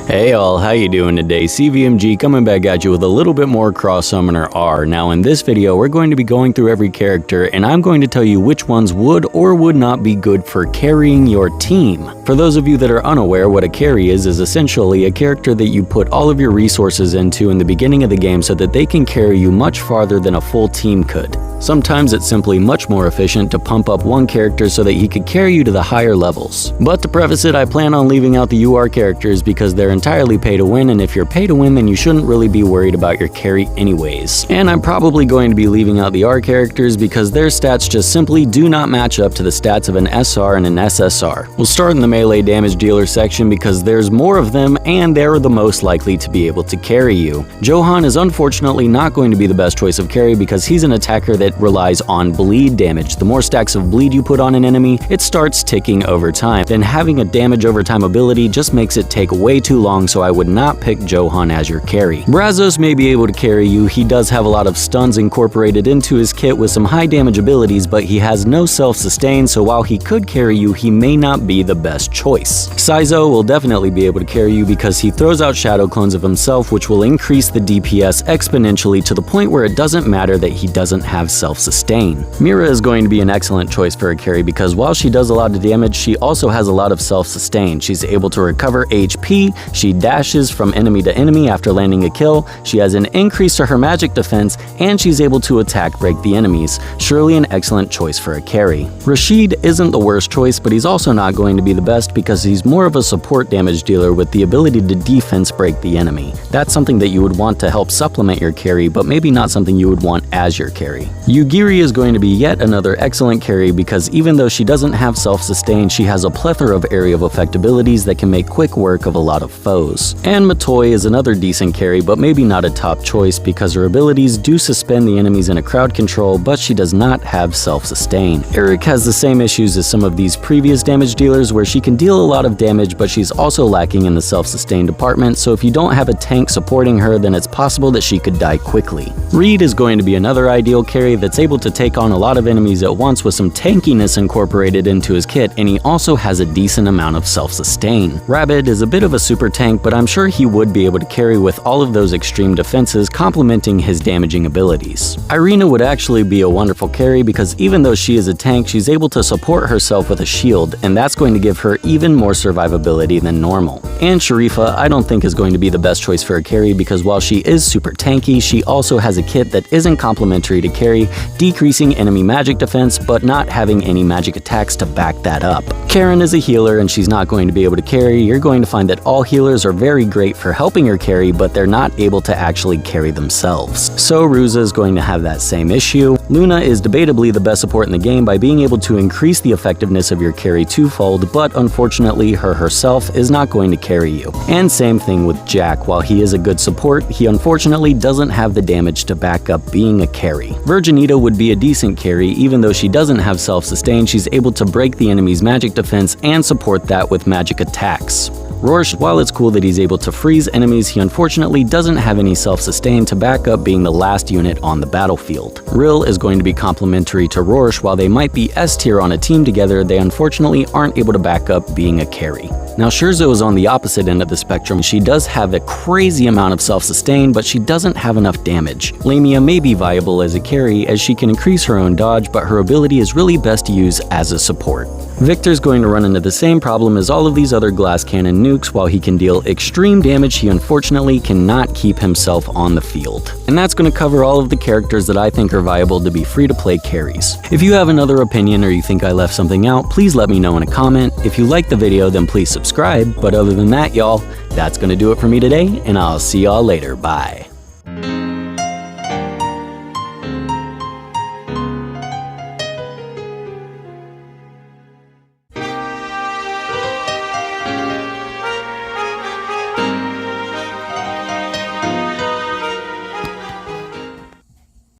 Hey all, how you doing today? CVMG coming back at you with a little bit more Cross Summoner R. Now in this video, we're going to be going through every character and I'm going to tell you which ones would or would not be good for carrying your team. For those of you that are unaware, what a carry is essentially a character that you put all of your resources into in the beginning of the game so that they can carry you much farther than a full team could. Sometimes it's simply much more efficient to pump up one character so that he could carry you to the higher levels. But to preface it, I plan on leaving out the UR characters because they're entirely pay to win, and if you're pay to win then you shouldn't really be worried about your carry anyways. And I'm probably going to be leaving out the R characters because their stats just simply do not match up to the stats of an SR and an SSR. We'll start in the melee damage dealer section because there's more of them and they're the most likely to be able to carry you. Johan is unfortunately not going to be the best choice of carry because he's an attacker that relies on bleed damage. The more stacks of bleed you put on an enemy, it starts ticking over time. Then having a damage over time ability just makes it take way too long, so I would not pick Johan as your carry. Brazos may be able to carry you. He does have a lot of stuns incorporated into his kit with some high damage abilities, but he has no self-sustain, so while he could carry you, he may not be the best choice. Saizo will definitely be able to carry you because he throws out shadow clones of himself, which will increase the DPS exponentially to the point where it doesn't matter that he doesn't have self-sustain. Mira is going to be an excellent choice for a carry because while she does a lot of damage, she also has a lot of self-sustain. She's able to recover HP, she dashes from enemy to enemy after landing a kill, she has an increase to her magic defense, and she's able to attack break the enemies. Surely an excellent choice for a carry. Rashid isn't the worst choice, but he's also not going to be the best because he's more of a support damage dealer with the ability to defense break the enemy. That's something that you would want to help supplement your carry, but maybe not something you would want as your carry. Yugiri is going to be yet another excellent carry because even though she doesn't have self-sustain, she has a plethora of area of effect abilities that can make quick work of a lot of foes. And Matoi is another decent carry, but maybe not a top choice because her abilities do suspend the enemies in a crowd control, but she does not have self-sustain. Eric has the same issues as some of these previous damage dealers where she can deal a lot of damage, but she's also lacking in the self-sustain department, so if you don't have a tank supporting her, then it's possible that she could die quickly. Reed is going to be another ideal carry that's able to take on a lot of enemies at once with some tankiness incorporated into his kit, and he also has a decent amount of self-sustain. Rabbit is a bit of a super tank, but I'm sure he would be able to carry with all of those extreme defenses complementing his damaging abilities. Irina would actually be a wonderful carry because even though she is a tank, she's able to support herself with a shield, and that's going to give her even more survivability than normal. And Sharifa I don't think is going to be the best choice for a carry because while she is super tanky, she also has a kit that isn't complementary to carry, decreasing enemy magic defense but not having any magic attacks to back that up. Karen is a healer and she's not going to be able to carry. You're going to find that all healers are very great for helping her carry, but they're not able to actually carry themselves. So Ruza is going to have that same issue. Luna is debatably the best support in the game by being able to increase the effectiveness of your carry twofold, but unfortunately her herself is not going to carry you. And same thing with Jack. While he is a good support, he unfortunately doesn't have the damage to back up being a carry. Virginita would be a decent carry. Even though she doesn't have self-sustain, she's able to break the enemy's magic defense and support that with magic attacks. Rorsch, while it's cool that he's able to freeze enemies, he unfortunately doesn't have any self-sustain to back up being the last unit on the battlefield. Rill is going to be complementary to Rorsch. While they might be S tier on a team together, they unfortunately aren't able to back up being a carry. Now Scherzo is on the opposite end of the spectrum. She does have a crazy amount of self-sustain, but she doesn't have enough damage. Lamia may be viable as a carry as she can increase her own dodge, but her ability is really best to use as a support. Victor's going to run into the same problem as all of these other glass cannon nukes. While he can deal extreme damage, he unfortunately cannot keep himself on the field. And that's going to cover all of the characters that I think are viable to be free-to-play carries. If you have another opinion or you think I left something out, please let me know in a comment. If you liked the video, then please subscribe. But other than that, y'all, that's going to do it for me today, and I'll see y'all later. Bye.